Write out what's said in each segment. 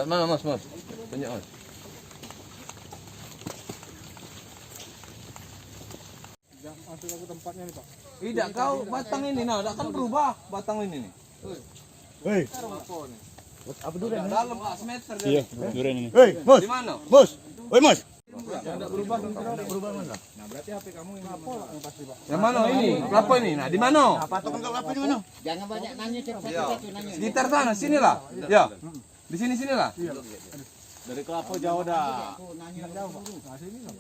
Mana Mas? Tunjuk Mas. Masuk ke tempatnya nih Pak. Tidak, kau batang ini nah, akan berubah batang ini nih. Hei, Apa durian? Dalam Pak, semeter dia. Iya, durian ini. hei, Mus, Di mana? Mus, woi Mus. Tidak berubah mana? Nah, berarti HP kamu yang apa yang pasti Pak? Yang mana ini? Kelapa ini. Nah, di mana? Patokan kelapa di mana? Jangan banyak nanya satu-satu nanya. Sekitar sana, sinilah. Ya. Di sinilah. Dari kelapa jauh dah. Nanya jauh Pak. Nah, sini Pak.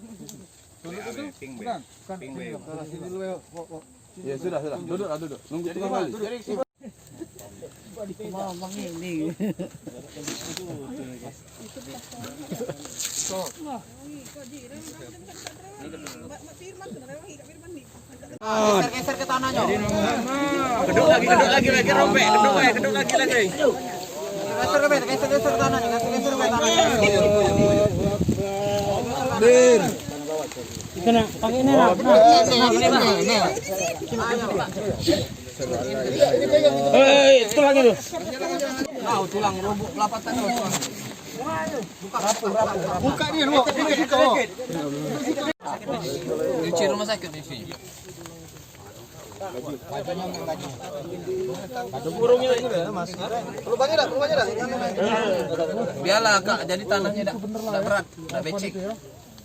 Bukan. Sini lu. Ya sudah. Duduk. Nunggu 3 kali. Ngomong ini. Geser ke tanahnya. Geduk lagi robek. Geduk lagi. Geser ke tanahnya. Geser ke tanahnya. Bir. Kena pakai ini lah. Tulang itu. Tulang rubuk kelapa tadi. Buka dia lu. Cuci rumah sakit di sini. Burungnya itu ya, Mas. Lubangnya dah. Biarlah Kak, jadi tanahnya enggak berat, enggak becek.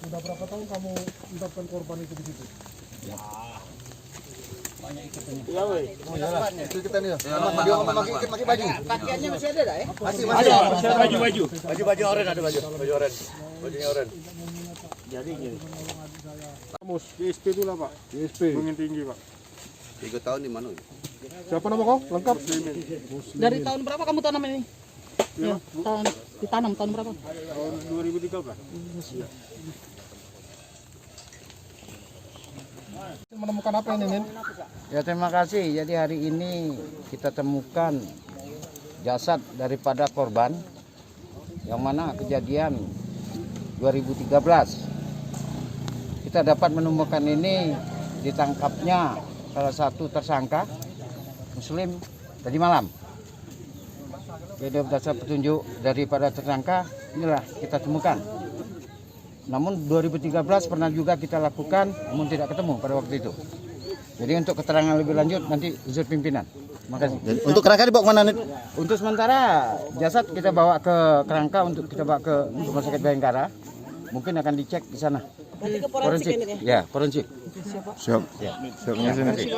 Udah berapa tahun kamu mendapatkan korban itu di situ? Itu kita nih. Dia pakai baju. Pakaiannya masih ada dah ya? Masih. Baju. Baju oren ada baju oren. Bajunya oren. Mus, ISP itu lah Pak. ISP. Bungin tinggi Pak. 3 tahun di mana? Siapa nama kau? Lengkap. Dari tahun berapa kamu tanam ini? Ya, ditanam tahun berapa? Tahun 2013. Menemukan apa ini, Nin? Ya terima kasih. Jadi hari ini kita temukan jasad daripada korban yang mana kejadian 2013. Kita dapat menemukan ini ditangkapnya salah satu tersangka Muslim tadi malam. Jadi berdasar petunjuk daripada tersangka inilah kita temukan. Namun 2013 pernah juga kita lakukan, namun tidak ketemu pada waktu itu. Jadi untuk keterangan lebih lanjut nanti unsur pimpinan. Terima kasih. Untuk kerangka dibawa kemana nih? Untuk sementara jasad kita bawa ke kerangka untuk kita bawa ke Rumah Sakit Bayangkara. Mungkin akan dicek di sana. Forensik. Ya, forensik. Siap. Siapnya sini.